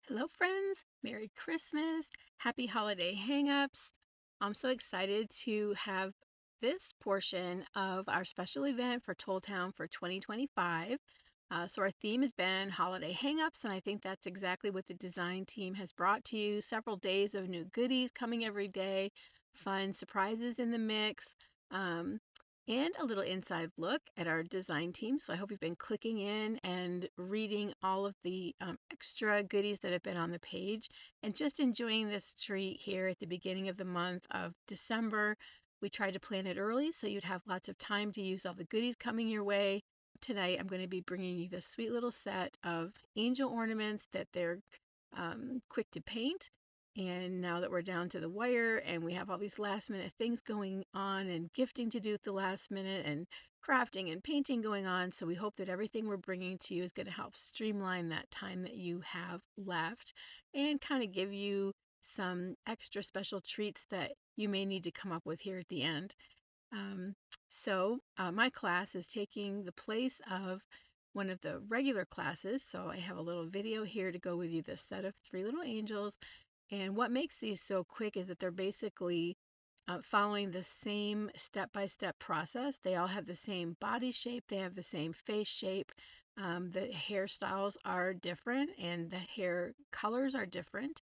Hello, friends. Merry Christmas. Happy holiday hangups. I'm so excited to have this portion of our special event for Toll Town for 2025. So our theme has been holiday hangups, and I think that's exactly what the design team has brought to you. Several days of new goodies coming every day, fun surprises in the mix. Um, and a little inside look at our design team. So I hope you've been clicking in and reading all of the extra goodies that have been on the page and just enjoying this treat here at the beginning of the month of December. We tried to plan it early so you'd have lots of time to use all the goodies coming your way. Tonight, I'm going to be bringing you this sweet little set of angel ornaments that they're quick to paint. And now that we're down to the wire and we have all these last minute things going on and gifting to do at the last minute and crafting and painting going on. So we hope that everything we're bringing to you is going to help streamline that time that you have left and kind of give you some extra special treats that you may need to come up with here at the end. Um, my class is taking the place of one of the regular classes. So I have a little video here to go with you, this set of three little angels. And what makes these so quick is that they're basically following the same step-by-step process. They all have the same body shape, they have the same face shape. The hairstyles are different and the hair colors are different.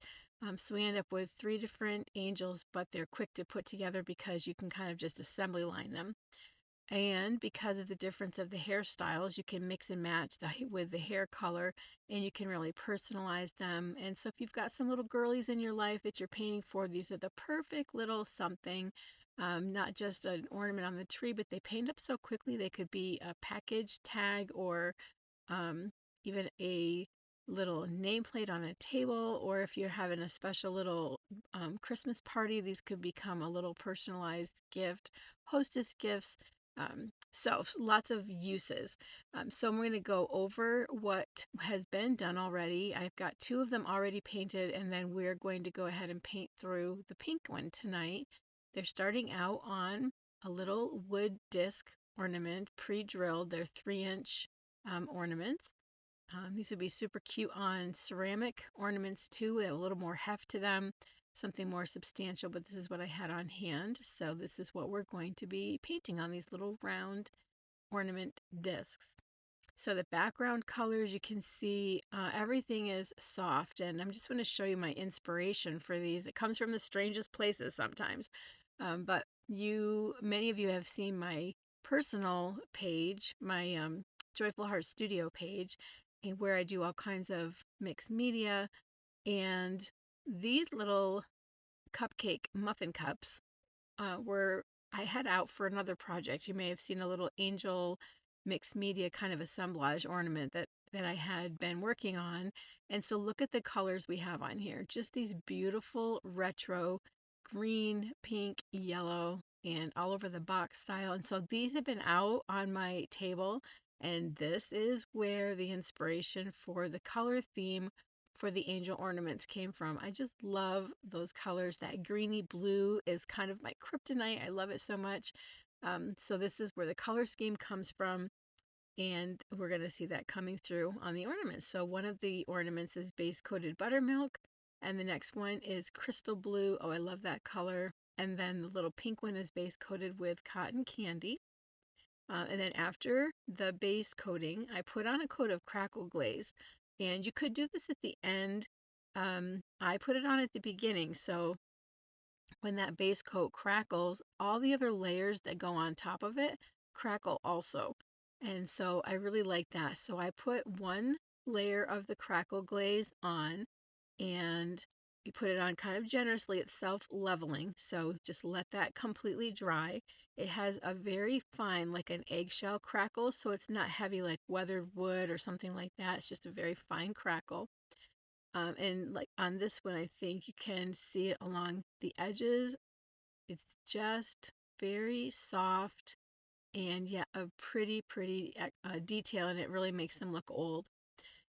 So we end up with three different angels, but they're quick to put together because you can kind of just assembly line them. And because of the difference of the hairstyles, you can mix and match with the hair color and you can really personalize them. And so if you've got some little girlies in your life that you're painting for, these are the perfect little something. Not just an ornament on the tree, but they paint up so quickly. They could be a package tag or um, even a little nameplate on a table, or if you're having a special little Christmas party, these could become a little personalized gift, hostess gifts. So lots of uses. So I'm going to go over what has been done already. I've got two of them already painted, and then we're going to go ahead and paint through the pink one tonight. They're starting out on a little wood disc ornament, pre-drilled. They're 3-inch ornaments. These would be super cute on ceramic ornaments too, with a little more heft to them, something more substantial, but this is what I had on hand. So this is what we're going to be painting on these little round ornament discs. So the background colors, you can see everything is soft, and I'm just going to show you my inspiration for these. It comes from the strangest places sometimes, but many of you have seen my personal page, my Joyful Heart Studio page, where I do all kinds of mixed media, and these little cupcake muffin cups were I had out for another project. You may have seen a little angel mixed media kind of assemblage ornament that I had been working on. And so look at the colors we have on here. Just these beautiful retro green, pink, yellow, and all over the box style. And so these have been out on my table, and this is where the inspiration for the color theme for the angel ornaments came from. I just love those colors. That greeny blue is kind of my kryptonite. I love it so much. So this is where the color scheme comes from, and we're going to see that coming through on the ornaments. So one of the ornaments is base coated buttermilk, and the next one is crystal blue. Oh, I love that color. And then the little pink one is base coated with cotton candy. And then after the base coating, I put on a coat of crackle glaze. And you could do this at the end. I put it on at the beginning. So when that base coat crackles, all the other layers that go on top of it crackle also. And so I really like that. So I put one layer of the crackle glaze on, and you put it on kind of generously. It's self-leveling, so just let that completely dry. It has a very fine, like an eggshell crackle, so it's not heavy like weathered wood or something like that. It's just a very fine crackle. And like on this one, I think you can see it along the edges. It's just very soft and yeah, a pretty detail, and it really makes them look old.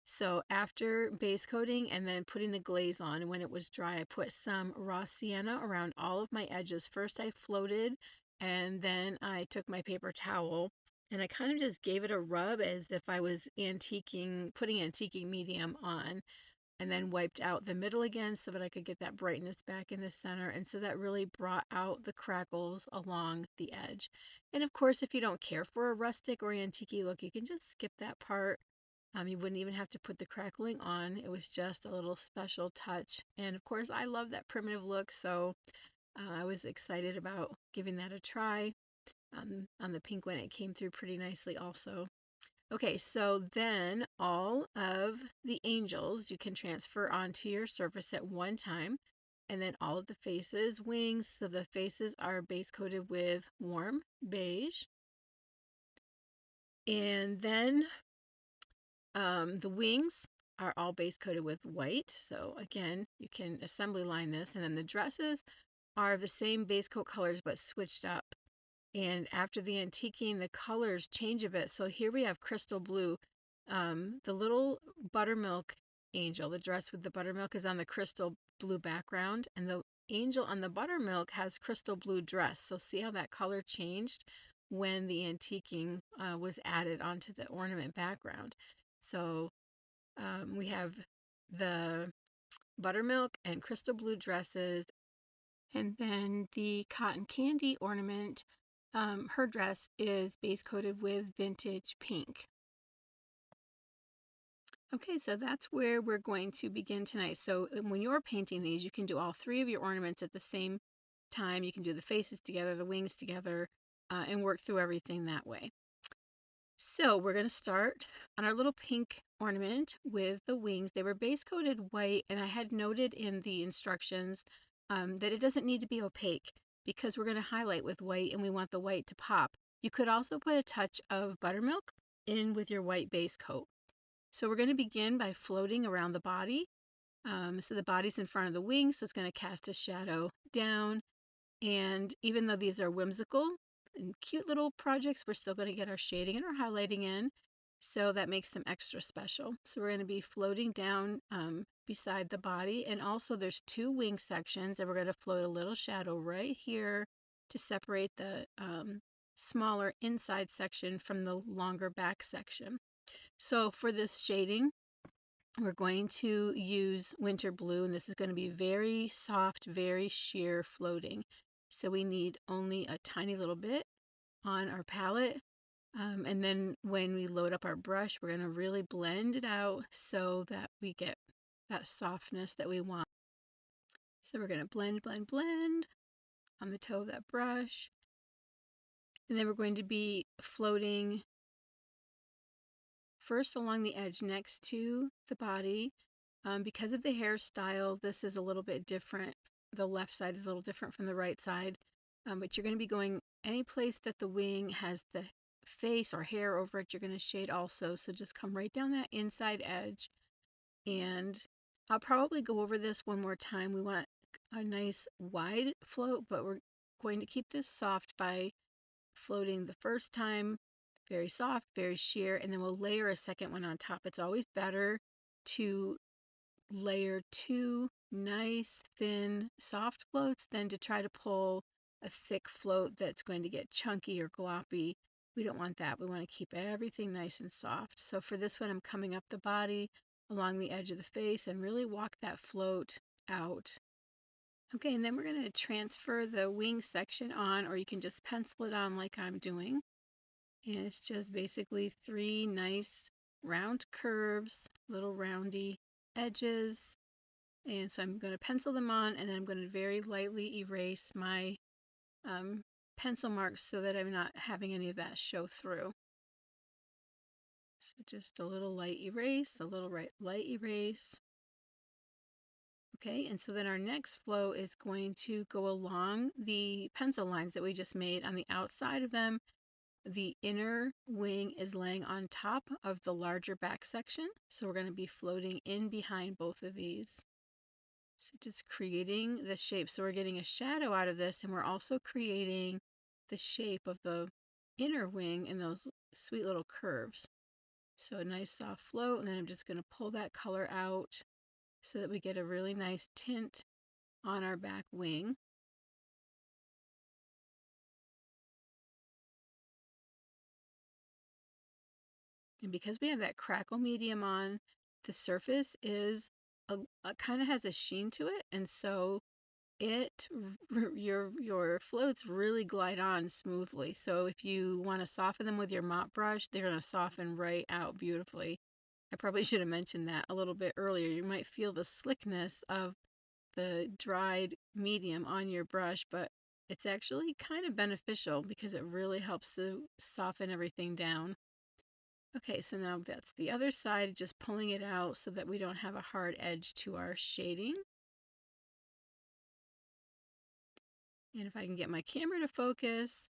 So after base coating and then putting the glaze on, when it was dry, I put some raw sienna around all of my edges. First I floated, and then I took my paper towel and I kind of just gave it a rub as if I was putting antiquing medium on. and then wiped out the middle again so that I could get that brightness back in the center. And so that really brought out the crackles along the edge. And of course, if you don't care for a rustic or antique look, you can just skip that part. You wouldn't even have to put the crackling on. It was just a little special touch. And of course, I love that primitive look, so I was excited about giving that a try. On the pink one, it came through pretty nicely also. Okay, so then all of the angels you can transfer onto your surface at one time, and then all of the faces, wings, so the faces are base coated with warm beige. And then the wings are all base coated with white. So again, you can assembly line this. And then the dresses are the same base coat colors but switched up. And after the antiquing, the colors change a bit. So here we have crystal blue. The little buttermilk angel, the dress with the buttermilk, is on the crystal blue background. And the angel on the buttermilk has crystal blue dress. So see how that color changed when the antiquing was added onto the ornament background. So we have the buttermilk and crystal blue dresses, and then the cotton candy ornament, her dress is base coated with vintage pink. Okay, so that's where we're going to begin tonight. So when you're painting these, you can do all three of your ornaments at the same time. You can do the faces together, the wings together, and work through everything that way. So we're going to start on our little pink ornament with the wings. They were base coated white, and I had noted in the instructions that it doesn't need to be opaque because we're going to highlight with white and we want the white to pop. You could also put a touch of buttermilk in with your white base coat. So we're going to begin by floating around the body. So the body's in front of the wings, so it's going to cast a shadow down. And even though these are whimsical and cute little projects, we're still going to get our shading and our highlighting in. So that makes them extra special. So we're going to be floating down beside the body. And also there's two wing sections, and we're going to float a little shadow right here to separate the smaller inside section from the longer back section. So for this shading, we're going to use winter blue, and this is going to be very soft, very sheer floating. So we need only a tiny little bit on our palette. And then when we load up our brush, we're going to really blend it out so that we get that softness that we want. So we're going to blend, blend, blend on the toe of that brush. And then we're going to be floating first along the edge next to the body. Because of the hairstyle, this is a little bit different. The left side is a little different from the right side, but you're going to be going any place that the wing has the face or hair over it, you're going to shade also. So just come right down that inside edge, and I'll probably go over this one more time. We want a nice wide float, but we're going to keep this soft by floating the first time very soft, very sheer, and then we'll layer a second one on top. It's always better to layer two nice, thin, soft floats than to try to pull a thick float that's going to get chunky or gloppy. We don't want that. We want to keep everything nice and soft. So for this one, I'm coming up the body along the edge of the face and really walk that float out. Okay, and then we're going to transfer the wing section on, or you can just pencil it on like I'm doing. And it's just basically three nice round curves, little roundy edges. And so I'm going to pencil them on, and then I'm going to very lightly erase my pencil marks so that I'm not having any of that show through. So just a little light erase, a little light erase. Okay, and so then our next flow is going to go along the pencil lines that we just made. On the outside of them, the inner wing is laying on top of the larger back section. So we're going to be floating in behind both of these. So just creating the shape. So we're getting a shadow out of this, and we're also creating the shape of the inner wing in those sweet little curves. So a nice soft float, and then I'm just going to pull that color out so that we get a really nice tint on our back wing. And because we have that crackle medium on, the surface is kind of has a sheen to it, and so it your floats really glide on smoothly. So if you want to soften them with your mop brush, they're going to soften right out beautifully. I probably should have mentioned that a little bit earlier. You might feel the slickness of the dried medium on your brush, but it's actually kind of beneficial because it really helps to soften everything down. Okay, so now that's the other side, just pulling it out so that we don't have a hard edge to our shading. And if I can get my camera to focus,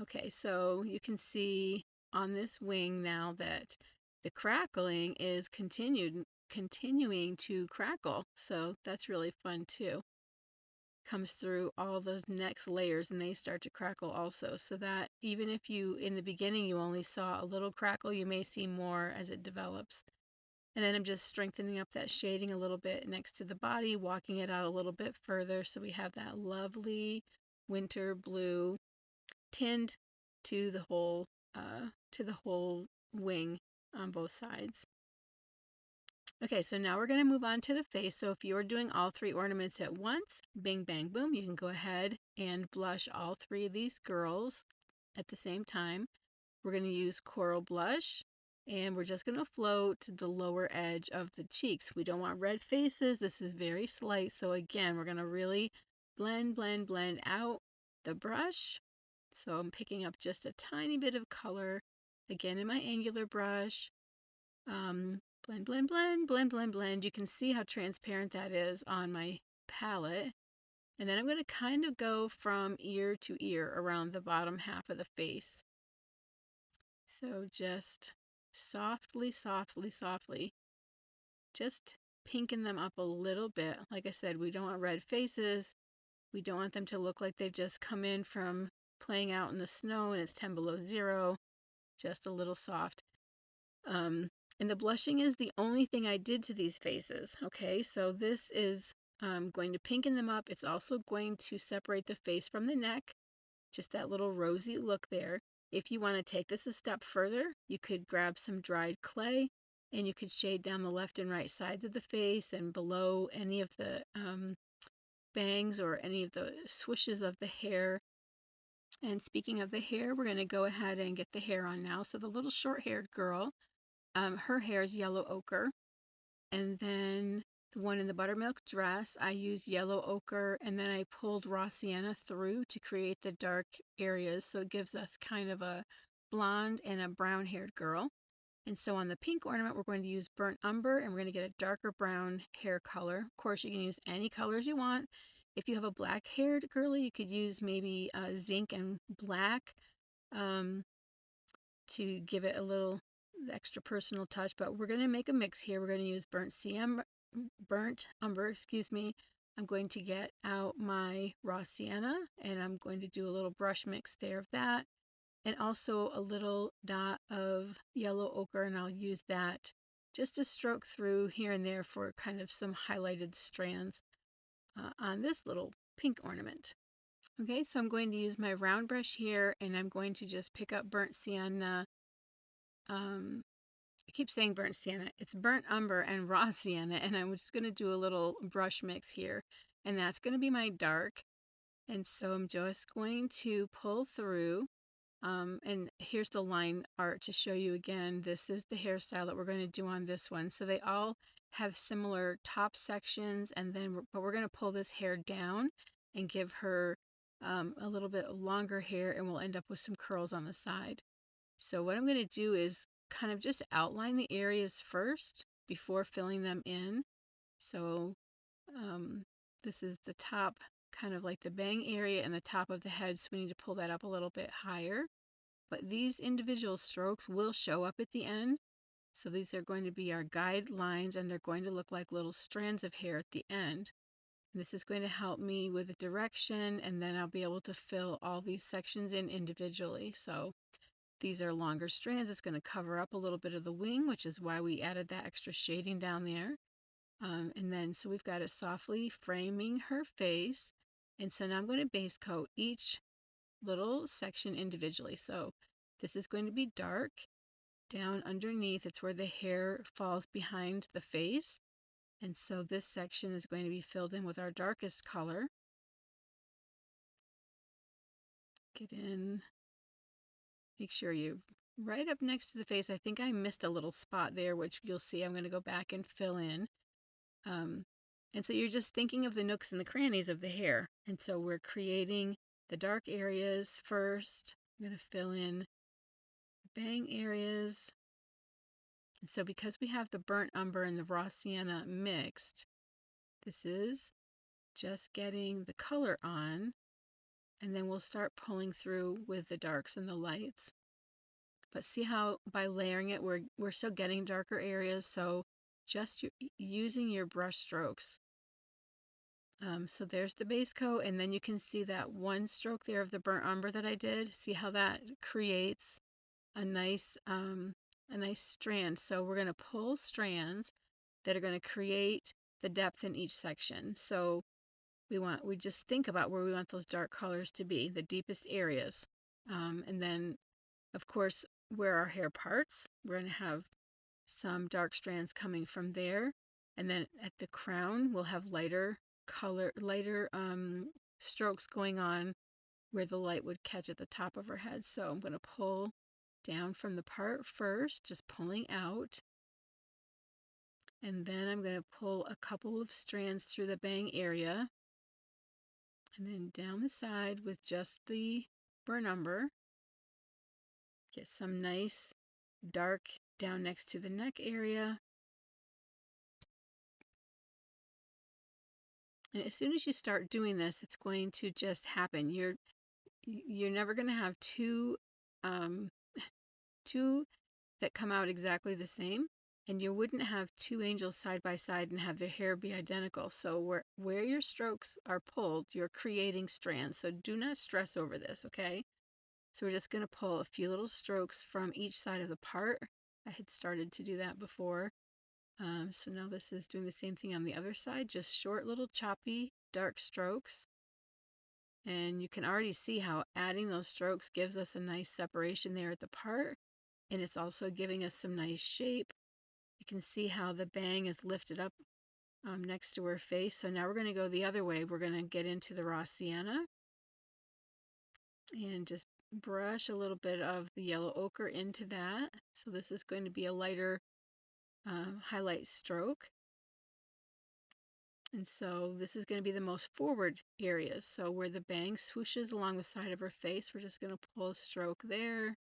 okay, so you can see on this wing now that the crackling is continuing to crackle. So that's really fun too. Comes through all those next layers and they start to crackle also. So that even if you, in the beginning, you only saw a little crackle, you may see more as it develops. And then I'm just strengthening up that shading a little bit next to the body, walking it out a little bit further so we have that lovely winter blue tint to the whole wing on both sides. Okay, so now we're going to move on to the face. So if you're doing all three ornaments at once, bing, bang, boom, you can go ahead and blush all three of these girls at the same time. We're going to use coral blush, and we're just going to float the lower edge of the cheeks. We don't want red faces. This is very slight. So again, we're going to really blend, blend, blend out the brush. So I'm picking up just a tiny bit of color, again in my angular brush. Blend, blend, blend, blend, blend, blend. You can see how transparent that is on my palette. And then I'm going to kind of go from ear to ear around the bottom half of the face. So just softly, softly, softly, just pinken them up a little bit. Like I said, we don't want red faces. We don't want them to look like they've just come in from playing out in the snow and it's 10 below zero. Just a little soft. And the blushing is the only thing I did to these faces. Okay, so this is going to pinken them up. It's also going to separate the face from the neck. Just that little rosy look there. If you want to take this a step further, you could grab some dried clay and you could shade down the left and right sides of the face and below any of the bangs or any of the swishes of the hair. And speaking of the hair, we're going to go ahead and get the hair on now. So the little short-haired girl, her hair is yellow ochre. And then the one in the buttermilk dress, I used yellow ochre, and then I pulled raw sienna through to create the dark areas. So it gives us kind of a blonde and a brown-haired girl. And so on the pink ornament, we're going to use burnt umber, and we're going to get a darker brown hair color. Of course, you can use any colors you want. If you have a black-haired girly, you could use maybe zinc and black. To give it a little extra personal touch, but we're going to make a mix here. We're going to use burnt umber, excuse me. I'm going to get out my raw sienna and I'm going to do a little brush mix there of that, and also a little dot of yellow ochre, and I'll use that just to stroke through here and there for kind of some highlighted strands on this little pink ornament. Okay, so I'm going to use my round brush here and I'm going to just pick up burnt sienna. I keep saying burnt sienna. It's burnt umber and raw sienna, and I'm just going to do a little brush mix here, and that's going to be my dark. And so I'm just going to pull through, and here's the line art to show you again. This is the hairstyle that we're going to do on this one. So they all have similar top sections, and then but we're going to pull this hair down and give her a little bit longer hair, and we'll end up with some curls on the side. So what I'm going to do is kind of just outline the areas first before filling them in. So this is the top, kind of like the bang area and the top of the head, so we need to pull that up a little bit higher. But these individual strokes will show up at the end. So these are going to be our guidelines, and they're going to look like little strands of hair at the end. And this is going to help me with the direction, and then I'll be able to fill all these sections in individually. So these are longer strands. It's going to cover up a little bit of the wing, which is why we added that extra shading down there. And then, so we've got it softly framing her face. And so now I'm going to base coat each little section individually. So this is going to be dark down underneath. It's where the hair falls behind the face. And so this section is going to be filled in with our darkest color. Get in, make sure you're right up next to the face. I think I missed a little spot there, which you'll see I'm going to go back and fill in. Um, and so you're just thinking of the nooks and the crannies of the hair. And so we're creating the dark areas first. I'm going to fill in bang areas. And so because we have the burnt umber and the raw sienna mixed, this is just getting the color on, and then we'll start pulling through with the darks and the lights. But see how by layering it, we're still getting darker areas, so just using your brush strokes. So there's the base coat, and then you can see that one stroke there of the burnt umber that I did. See how that creates a nice strand. So we're going to pull strands that are going to create the depth in each section. So we just think about where we want those dark colors to be, the deepest areas. And then, of course, where our hair parts, we're going to have some dark strands coming from there. And then at the crown, we'll have lighter strokes going on where the light would catch at the top of her head. So I'm going to pull down from the part first, just pulling out. And then I'm going to pull a couple of strands through the bang area. And then down the side with just the burnt umber. Get some nice dark down next to the neck area. And as soon as you start doing this, it's going to just happen. You're never going to have um, two that come out exactly the same, and you wouldn't have two angels side by side and have their hair be identical. So where your strokes are pulled, you're creating strands. So do not stress over this, okay? So we're just going to pull a few little strokes from each side of the part. I had started to do that before. So now this is doing the same thing on the other side, just short little choppy dark strokes. And you can already see how adding those strokes gives us a nice separation there at the part. And it's also giving us some nice shape. You can see how the bang is lifted up next to her face. So now we're going to go the other way. We're going to get into the raw sienna and just brush a little bit of the yellow ochre into that. So this is going to be a lighter highlight stroke. And so this is going to be the most forward areas. So where the bang swooshes along the side of her face, we're just going to pull a stroke there.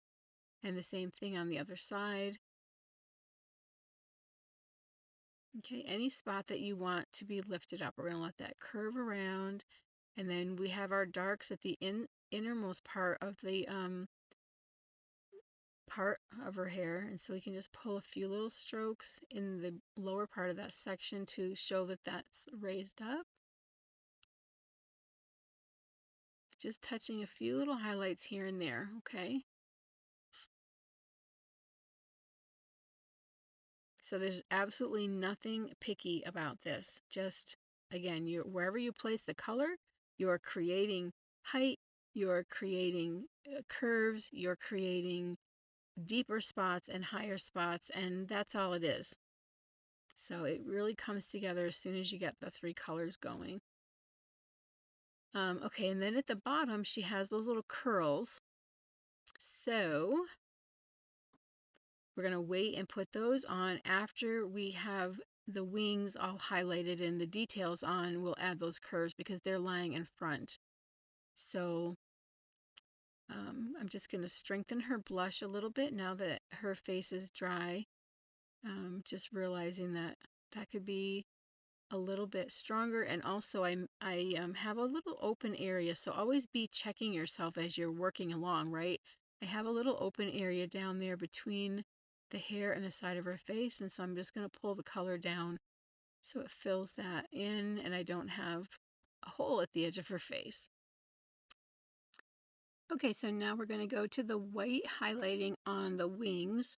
And the same thing on the other side. Okay, any spot that you want to be lifted up, we're going to let that curve around. And then we have our darks at the innermost part of the part of her hair, and so we can just pull a few little strokes in the lower part of that section to show that that's raised up. Just touching a few little highlights here and there, okay? So there's absolutely nothing picky about this. Just, again, wherever you place the color, you're creating height, you're creating curves, you're creating deeper spots and higher spots, and that's all it is. So it really comes together as soon as you get the three colors going. Okay, and then at the bottom, she has those little curls. So we're going to wait and put those on after we have the wings all highlighted and the details on. We'll add those curves because they're lying in front. So I'm just going to strengthen her blush a little bit now that her face is dry. Just realizing that that could be a little bit stronger, and also I have a little open area, so always be checking yourself as you're working along, right? I have a little open area down there between the hair and the side of her face, and so I'm just going to pull the color down so it fills that in and I don't have a hole at the edge of her face. Okay, so now we're going to go to the white highlighting on the wings,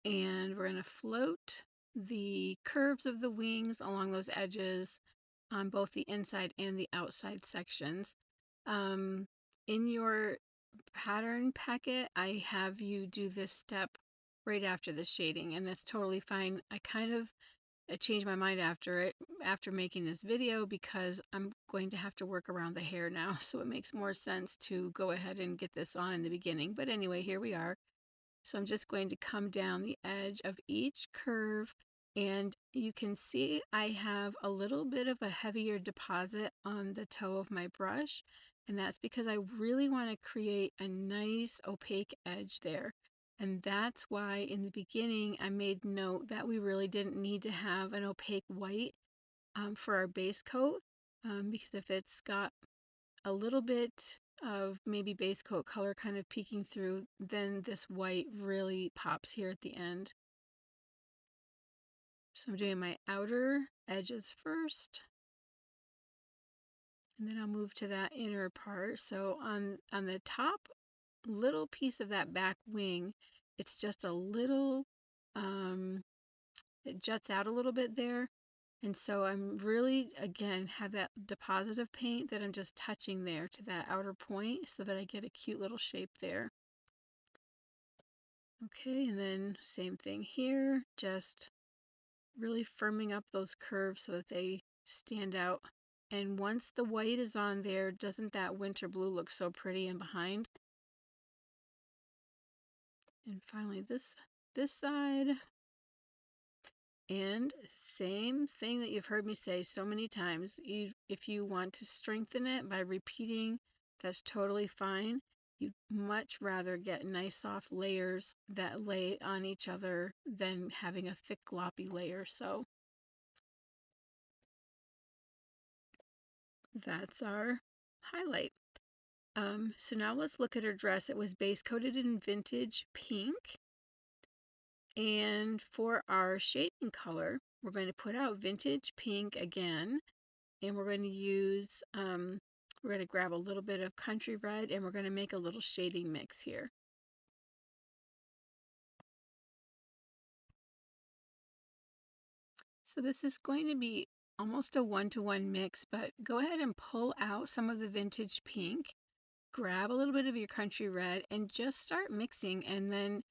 and we're going to float the curves of the wings along those edges on both the inside and the outside sections. In your pattern packet, I have you do this step right after the shading, and that's totally fine. I kind of I changed my mind after making this video because I'm going to have to work around the hair now, so it makes more sense to go ahead and get this on in the beginning. But anyway, here we are. So I'm just going to come down the edge of each curve, and you can see I have a little bit of a heavier deposit on the toe of my brush, and that's because I really want to create a nice opaque edge there. And that's why in the beginning I made note that we really didn't need to have an opaque white for our base coat, because if it's got a little bit of maybe base coat color kind of peeking through, then this white really pops here at the end. So I'm doing my outer edges first, and then I'll move to that inner part. So on the top little piece of that back wing, it's just a little, it juts out a little bit there. And so I'm really, again, have that deposit of paint that I'm just touching there to that outer point so that I get a cute little shape there. Okay, and then same thing here, just really firming up those curves so that they stand out. And once the white is on there, doesn't that winter blue look so pretty in behind? And finally this side. And same thing that you've heard me say so many times, if you want to strengthen it by repeating, that's totally fine. You'd much rather get nice soft layers that lay on each other than having a thick gloppy layer. So that's our highlight. So now let's look at her dress. It was base coated in vintage pink. And for our shading color, we're going to put out vintage pink again. And we're going to use, we're going to grab a little bit of country red, and we're going to make a little shading mix here. So this is going to be almost a one-to-one mix, but go ahead and pull out some of the vintage pink, grab a little bit of your country red, and just start mixing, and then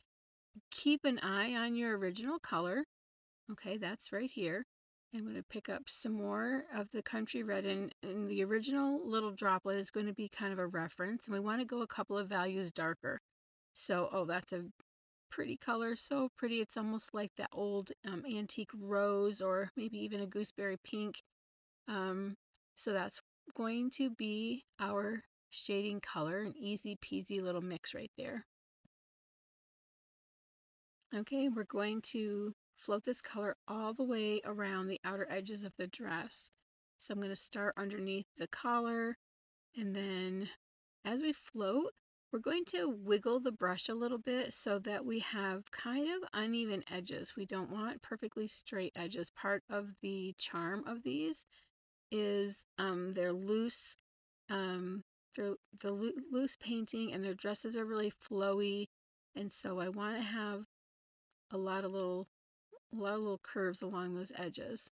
keep an eye on your original color. Okay, that's right here. I'm going to pick up some more of the country red, and the original little droplet is going to be kind of a reference, and we want to go a couple of values darker. So, oh, that's a pretty color, so pretty. It's almost like that old antique rose, or maybe even a gooseberry pink. Um, so that's going to be our shading color, an easy peasy little mix right there. Okay, we're going to float this color all the way around the outer edges of the dress. So I'm going to start underneath the collar, and then as we float, we're going to wiggle the brush a little bit so that we have kind of uneven edges. We don't want perfectly straight edges. Part of the charm of these is they're loose, the loose painting, and their dresses are really flowy, and so I want to have a lot of little curves along those edges.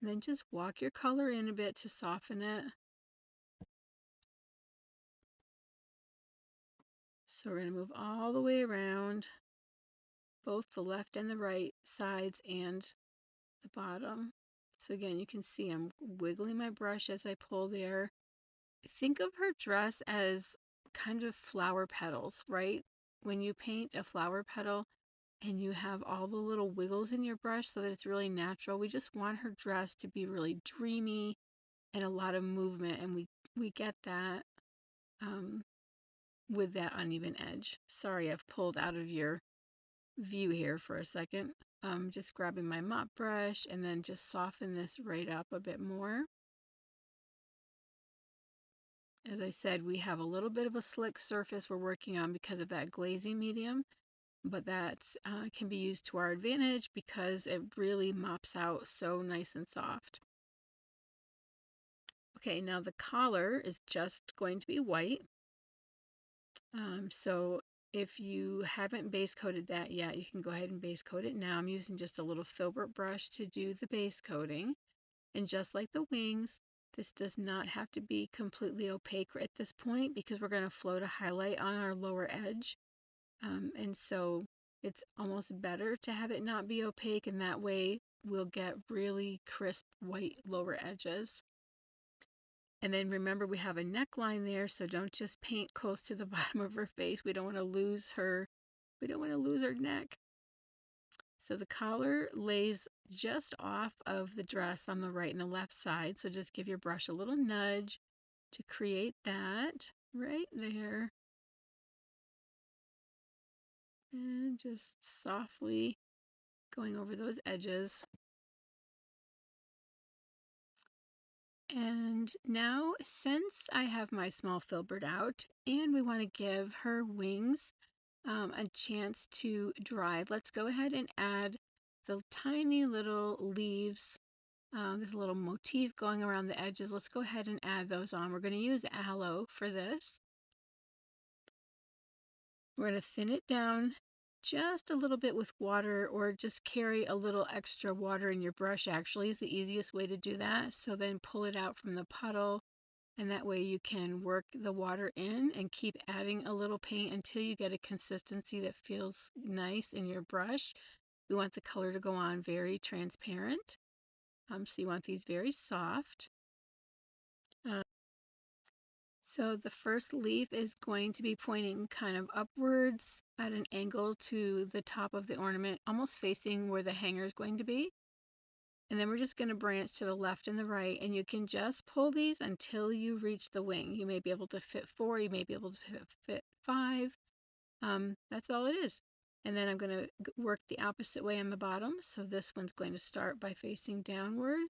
And then just walk your color in a bit to soften it. So we're going to move all the way around both the left and the right sides and the bottom. So again, you can see I'm wiggling my brush as I pull there. Think of her dress as kind of flower petals, right? When you paint a flower petal, and you have all the little wiggles in your brush so that it's really natural. We just want her dress to be really dreamy and a lot of movement, and we get that with that uneven edge. Sorry, I've pulled out of your view here for a second. Just grabbing my mop brush and then just soften this right up a bit more. As I said, we have a little bit of a slick surface we're working on because of that glazing medium, but that can be used to our advantage because it really mops out so nice and soft. Okay, now the collar is just going to be white. So if you haven't base coated that yet, you can go ahead and base coat it now. I'm using just a little filbert brush to do the base coating. And just like the wings, this does not have to be completely opaque at this point because we're going to float a highlight on our lower edge. And so it's almost better to have it not be opaque, and that way we'll get really crisp white lower edges. And then remember, we have a neckline there, so don't just paint close to the bottom of her face. We don't want to lose her. We don't want to lose her neck. So the collar lays just off of the dress on the right and the left side. So just give your brush a little nudge to create that right there. And just softly going over those edges. And now, since I have my small filbert out and we want to give her wings a chance to dry, let's go ahead and add the tiny little leaves. There's a little motif going around the edges. Let's go ahead and add those on. We're going to use aloe for this. We're going to thin it down just a little bit with water, or just carry a little extra water in your brush actually is the easiest way to do that. So then pull it out from the puddle, and that way you can work the water in and keep adding a little paint until you get a consistency that feels nice in your brush. We want the color to go on very transparent. So you want these very soft. So the first leaf is going to be pointing kind of upwards at an angle to the top of the ornament, almost facing where the hanger is going to be. And then we're just going to branch to the left and the right, and you can just pull these until you reach the wing. You may be able to fit 4, you may be able to fit 5. That's all it is. And then I'm going to work the opposite way on the bottom. So this one's going to start by facing downward.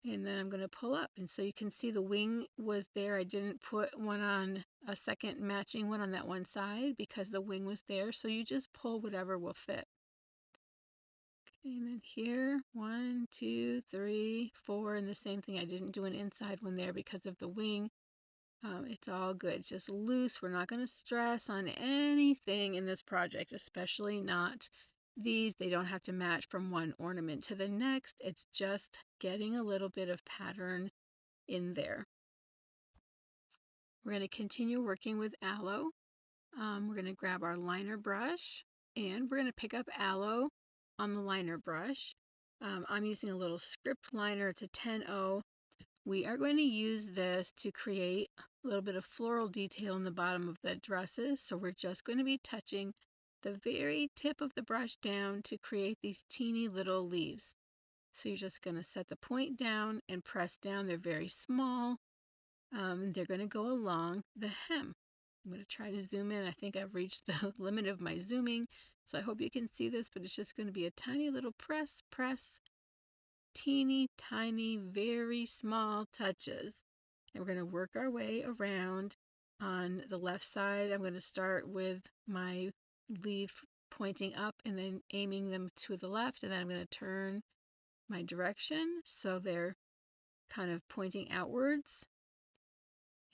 And then I'm going to pull up, and so you can see the wing was there. I didn't put one on, a second matching one on that one side because the wing was there, so you just pull whatever will fit. Okay, and then here 1, 2, 3, 4, and the same thing. I didn't do an inside one there because of the wing. It's all good, just loose. We're not going to stress on anything in this project, especially not these. They don't have to match from one ornament to the next. It's just getting a little bit of pattern in there. We're going to continue working with aloe. We're going to grab our liner brush, and we're going to pick up aloe on the liner brush. I'm using a little script liner. It's a 10-0. We are going to use this to create a little bit of floral detail in the bottom of the dresses. So we're just going to be touching the very tip of the brush down to create these teeny little leaves. So you're just going to set the point down and press down. They're very small. They're going to go along the hem. I'm going to try to zoom in. I think I've reached the limit of my zooming, so I hope you can see this, but it's just going to be a tiny little press, teeny tiny, very small touches. And we're going to work our way around. On the left side, I'm going to start with my leaf pointing up and then aiming them to the left, and then I'm going to turn my direction so they're kind of pointing outwards.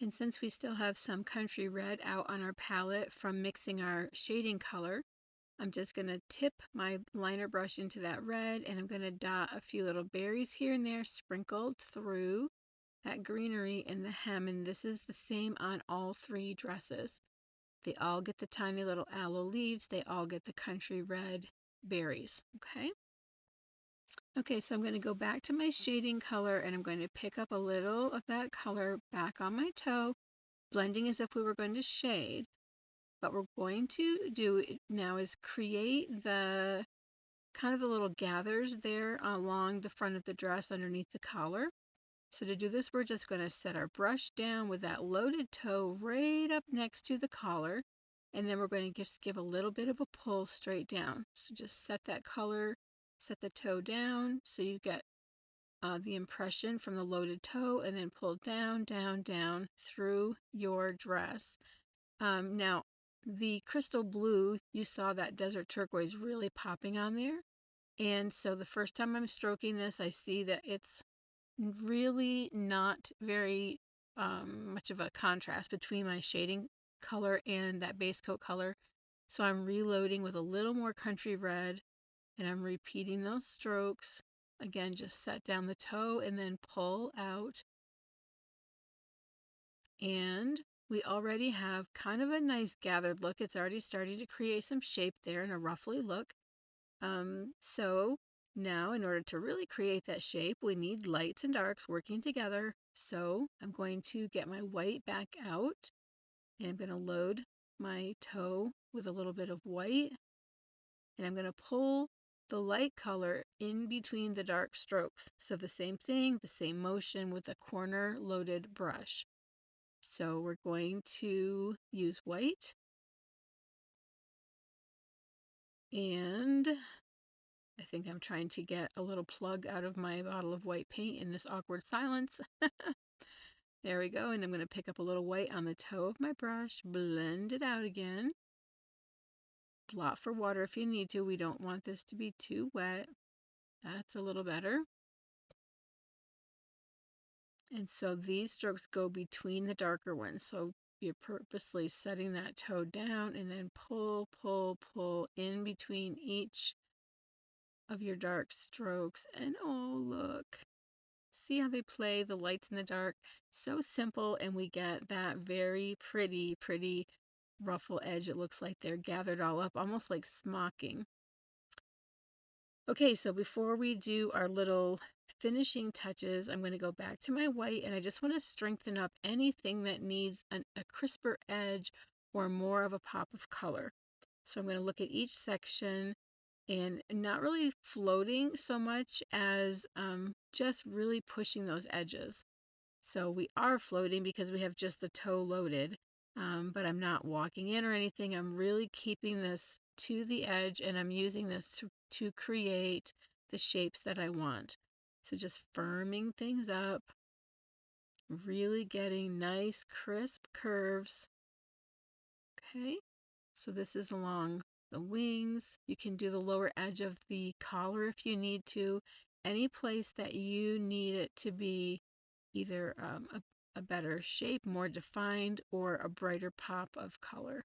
And since we still have some country red out on our palette from mixing our shading color, I'm just going to tip my liner brush into that red, and I'm going to dot a few little berries here and there sprinkled through that greenery in the hem. And this is the same on all 3 dresses. They all get the tiny little aloe leaves. They all get the country red berries. Okay, so I'm going to go back to my shading color, and I'm going to pick up a little of that color back on my toe, blending as if we were going to shade. What we're going to do now is create the kind of the little gathers there along the front of the dress underneath the collar. So to do this, we're just going to set our brush down with that loaded toe right up next to the collar, and then we're going to just give a little bit of a pull straight down. So just set that color, set the toe down so you get the impression from the loaded toe, and then pull down, down, down through your dress. Now, the crystal blue, you saw that desert turquoise really popping on there. And so the first time I'm stroking this, I see that it's really not very much of a contrast between my shading color and that base coat color. So I'm reloading with a little more country red, and I'm repeating those strokes. Again, just set down the toe and then pull out. And we already have kind of a nice gathered look. It's already starting to create some shape there and a ruffly look. So Now, in order to really create that shape, we need lights and darks working together. So I'm going to get my white back out, and I'm going to load my toe with a little bit of white, and I'm going to pull the light color in between the dark strokes. So the same thing, the same motion with a corner loaded brush. So we're going to use white, and I think I'm trying to get a little plug out of my bottle of white paint in this awkward silence. There we go, and I'm going to pick up a little white on the toe of my brush, blend it out again. Blot for water if you need to. We don't want this to be too wet. That's a little better. And so these strokes go between the darker ones. So you're purposely setting that toe down and then pull, pull, pull in between each of your dark strokes. And oh, look. See how they play the lights in the dark? So simple, and we get that very pretty, pretty ruffle edge. It looks like they're gathered all up, almost like smocking. Okay, so before we do our little finishing touches, I'm going to go back to my white, and I just want to strengthen up anything that needs a crisper edge or more of a pop of color. So I'm going to look at each section and not really floating so much as just really pushing those edges. So we are floating because we have just the toe loaded, but I'm not walking in or anything. I'm really keeping this to the edge, and I'm using this to create the shapes that I want. So just firming things up, really getting nice crisp curves. Okay, so this is along the wings. You can do the lower edge of the collar if you need to. Any place that you need it to be either a better shape, more defined, or a brighter pop of color.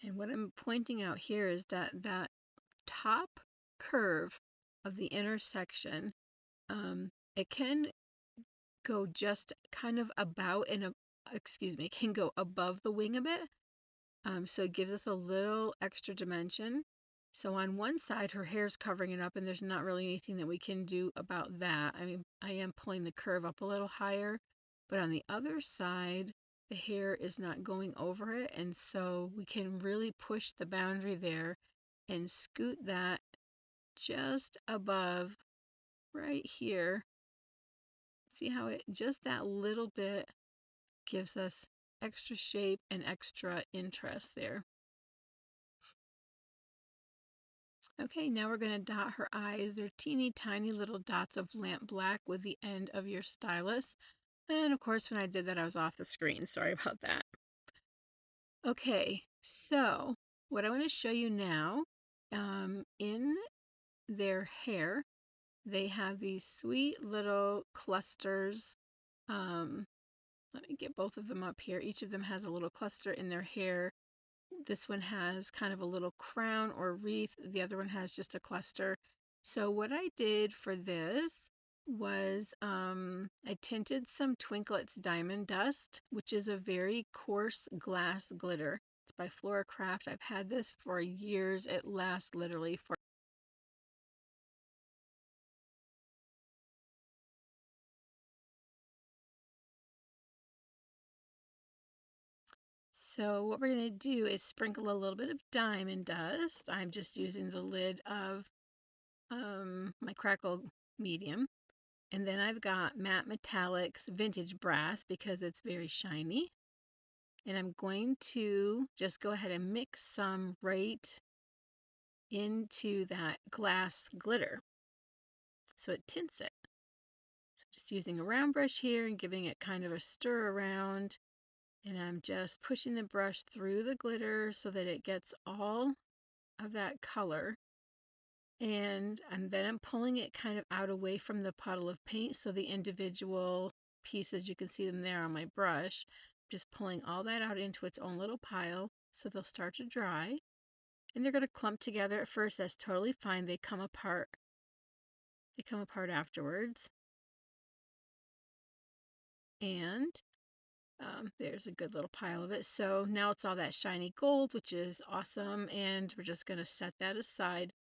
And what I'm pointing out here is that that top curve of the intersection, it can go just kind of about and excuse me, can go above the wing a bit. So it gives us a little extra dimension. So on one side, her hair's covering it up, and there's not really anything that we can do about that. I mean, I am pulling the curve up a little higher, but on the other side, the hair is not going over it, and so we can really push the boundary there and scoot that just above right here. See how it, just that little bit gives us extra shape and extra interest there. Okay, now we're going to dot her eyes. They're teeny tiny little dots of lamp black with the end of your stylus. And of course, when I did that, I was off the screen. Sorry about that. Okay, so what I want to show you now, in their hair, they have these sweet little clusters. Let me get both of them up here. Each of them has a little cluster in their hair. This one has kind of a little crown or wreath. The other one has just a cluster. So what I did for this was I tinted some Twinklet's Diamond Dust, which is a very coarse glass glitter. It's by Floracraft. I've had this for years. It lasts literally for. So what we're going to do is sprinkle a little bit of diamond dust. I'm just using the lid of my Crackle medium. And then I've got Matte Metallics Vintage Brass because it's very shiny. And I'm going to just go ahead and mix some right into that glass glitter so it tints it. So just using a round brush here and giving it kind of a stir around. And I'm just pushing the brush through the glitter so that it gets all of that color. And then I'm pulling it kind of out away from the puddle of paint, so the individual pieces, you can see them there on my brush. Just pulling all that out into its own little pile so they'll start to dry. And they're going to clump together at first. That's totally fine. They come apart. They come apart afterwards. And there's a good little pile of it. So now it's all that shiny gold, which is awesome. And we're just going to set that aside.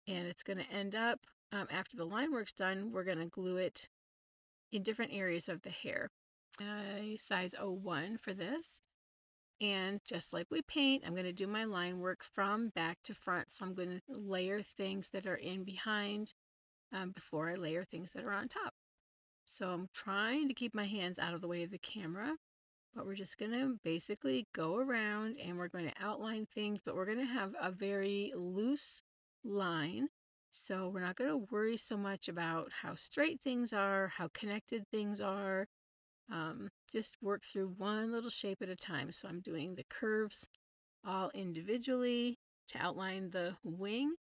And it's going to end up, after the line work's done, we're going to glue it in different areas of the hair. Size 01 for this. And just like we paint, I'm going to do my line work from back to front. So I'm going to layer things that are in behind before I layer things that are on top. So I'm trying to keep my hands out of the way of the camera, but we're just going to basically go around and we're going to outline things, but we're going to have a very loose line. So we're not going to worry so much about how straight things are, how connected things are. Just work through one little shape at a time. So I'm doing the curves all individually to outline the wing.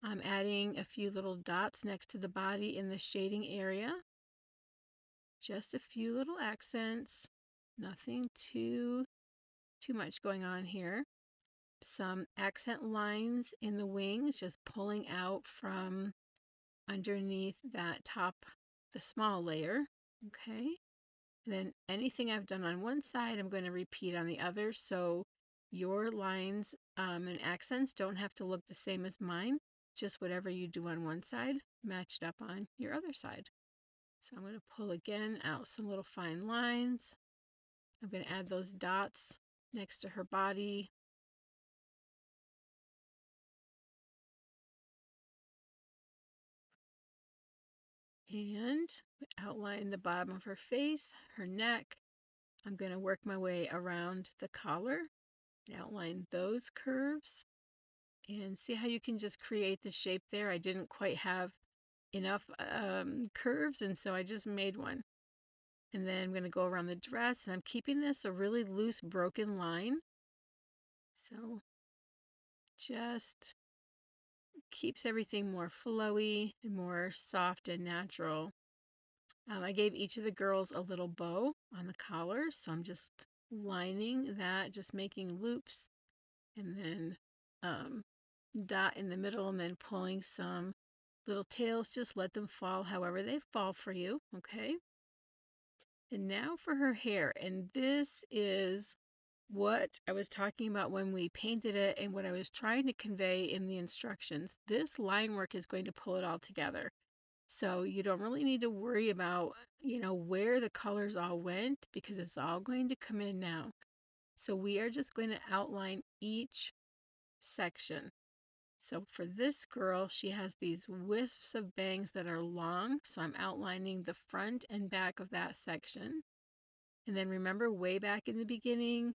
I'm adding a few little dots next to the body in the shading area. Just a few little accents. Nothing too much going on here. Some accent lines in the wings, just pulling out from underneath that top, the small layer. Okay. And then anything I've done on one side, I'm going to repeat on the other. So your lines and accents don't have to look the same as mine. Just whatever you do on one side, match it up on your other side. So I'm going to pull again out some little fine lines. I'm going to add those dots next to her body. And outline the bottom of her face, her neck. I'm going to work my way around the collar, outline those curves, and see how you can just create the shape there. I didn't quite have enough curves, and so I just made one. And then I'm going to go around the dress, and I'm keeping this a really loose, broken line. So just keeps everything more flowy and more soft and natural. I gave each of the girls a little bow on the collar, so I'm just lining that, just making loops, and then dot in the middle, and then pulling some little tails. Just let them fall however they fall for you, okay? And now for her hair, and this is what I was talking about when we painted it and what I was trying to convey in the instructions. This line work is going to pull it all together. So you don't really need to worry about, where the colors all went, because it's all going to come in now. So we are just going to outline each section. So for this girl, she has these wisps of bangs that are long. So I'm outlining the front and back of that section. And then remember, way back in the beginning,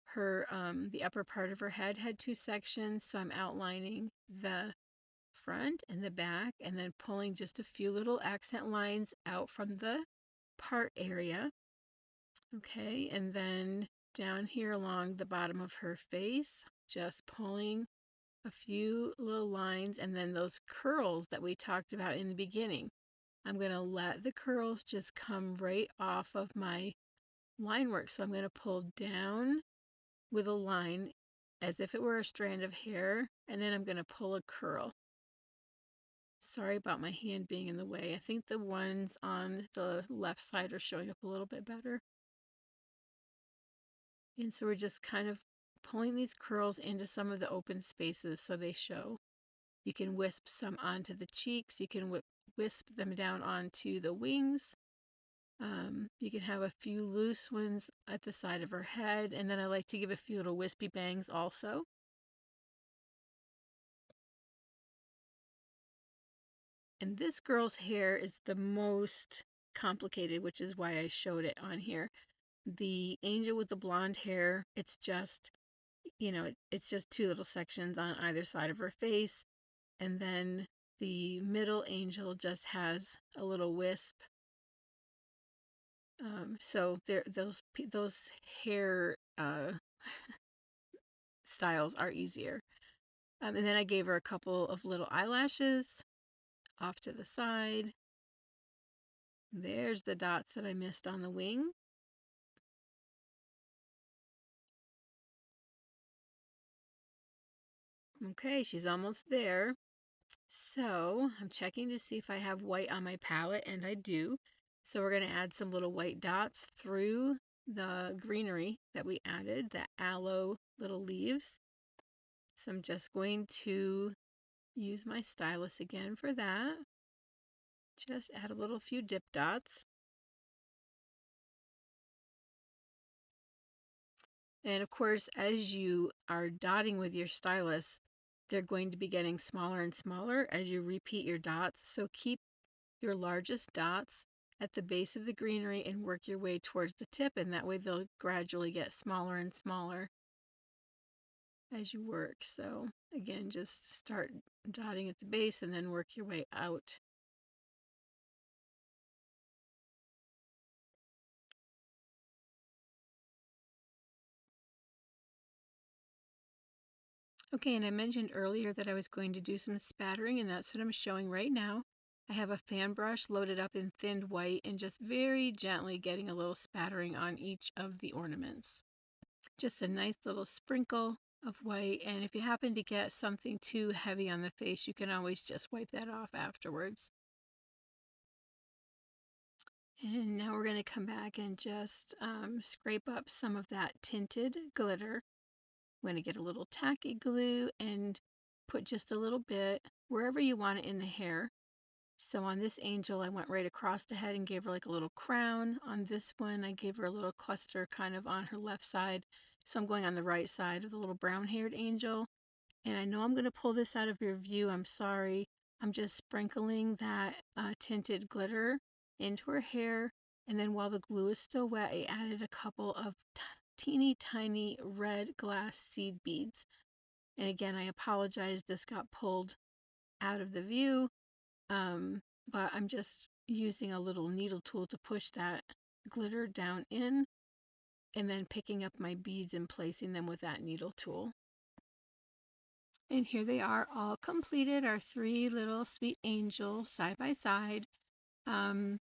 her the upper part of her head had two sections. So I'm outlining the front and the back, and then pulling just a few little accent lines out from the part area. Okay, and then down here along the bottom of her face, just pulling a few little lines, and then those curls that we talked about in the beginning. I'm going to let the curls just come right off of my line work. So I'm going to pull down with a line as if it were a strand of hair, and then I'm going to pull a curl. Sorry about my hand being in the way. I think the ones on the left side are showing up a little bit better. And so we're just kind of pulling these curls into some of the open spaces so they show. You can wisp some onto the cheeks. You can wisp them down onto the wings. You can have a few loose ones at the side of her head. And then I like to give a few little wispy bangs also. And this girl's hair is the most complicated, which is why I showed it on here. The angel with the blonde hair, it's just, it's just two little sections on either side of her face. And then the middle angel just has a little wisp. So those hair styles are easier. And then I gave her a couple of little eyelashes off to the side. There's the dots that I missed on the wing. Okay, she's almost there. So I'm checking to see if I have white on my palette, and I do. So we're going to add some little white dots through the greenery that we added, the aloe little leaves. So I'm just going to use my stylus again for that. Just add a little few dip dots. And of course, as you are dotting with your stylus, they're going to be getting smaller and smaller as you repeat your dots. So keep your largest dots at the base of the greenery and work your way towards the tip, and that way they'll gradually get smaller and smaller as you work. So again, just start dotting at the base and then work your way out. Okay, and I mentioned earlier that I was going to do some spattering, and that's what I'm showing right now. I have a fan brush loaded up in thinned white and just very gently getting a little spattering on each of the ornaments. Just a nice little sprinkle of white, and if you happen to get something too heavy on the face, you can always just wipe that off afterwards. And now we're going to come back and just scrape up some of that tinted glitter. I'm going to get a little tacky glue and put just a little bit wherever you want it in the hair. So on this angel, I went right across the head and gave her like a little crown. On this one, I gave her a little cluster kind of on her left side. So I'm going on the right side of the little brown-haired angel. And I know I'm going to pull this out of your view. I'm sorry. I'm just sprinkling that tinted glitter into her hair. And then while the glue is still wet, I added a couple of teeny tiny red glass seed beads. And again, I apologize. This got pulled out of the view. But I'm just using a little needle tool to push that glitter down in and then picking up my beads and placing them with that needle tool. And here they are all completed, our three little sweet angels side by side. Um,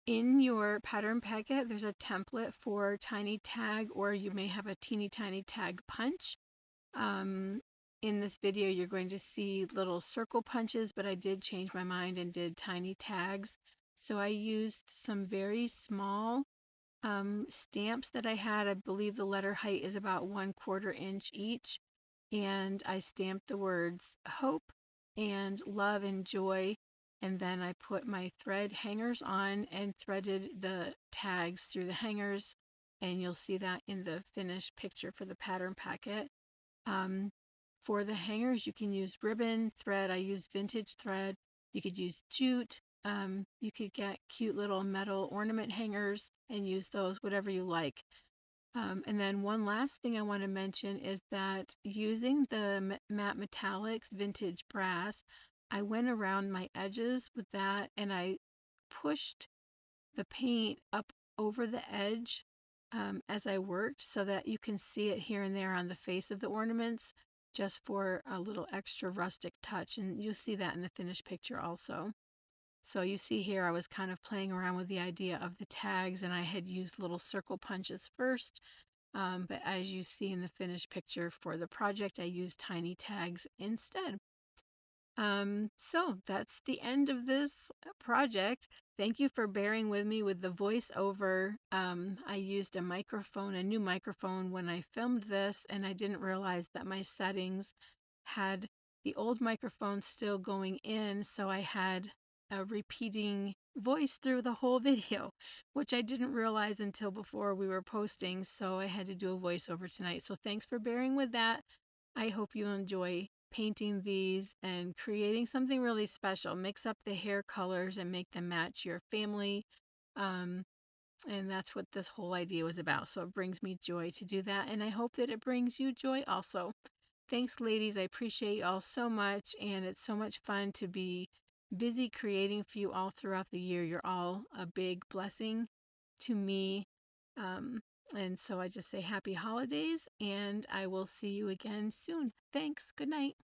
in your pattern packet, there's a template for tiny tag, or you may have a teeny tiny tag punch. In this video, you're going to see little circle punches, but I did change my mind and did tiny tags. So I used some very small stamps that I had. I believe the letter height is about 1/4 inch each. And I stamped the words hope and love and joy. And then I put my thread hangers on and threaded the tags through the hangers. And you'll see that in the finished picture for the pattern packet. Um, for the hangers, you can use ribbon thread. I used vintage thread. You could use jute. You could get cute little metal ornament hangers and use those, whatever you like. And then one last thing I want to mention is that using the matte metallics vintage brass, I went around my edges with that and I pushed the paint up over the edge as I worked so that you can see it here and there on the face of the ornaments just for a little extra rustic touch. And you'll see that in the finished picture also. So you see here I was kind of playing around with the idea of the tags, and I had used little circle punches first. But as you see in the finished picture for the project, I used tiny tags instead. So that's the end of this project. Thank you for bearing with me with the voiceover. I used a microphone, a new microphone when I filmed this, and I didn't realize that my settings had the old microphone still going in, so I had a repeating voice through the whole video, which I didn't realize until before we were posting, so I had to do a voiceover tonight. So thanks for bearing with that. I hope you enjoy painting these and creating something really special. Mix up the hair colors and make them match your family. Um, and that's what this whole idea was about. So it brings me joy to do that. And I hope that it brings you joy also. Thanks, ladies. I appreciate you all so much. And it's so much fun to be busy creating for you all throughout the year. You're all a big blessing to me. And so I just say happy holidays, and I will see you again soon. Thanks. Good night.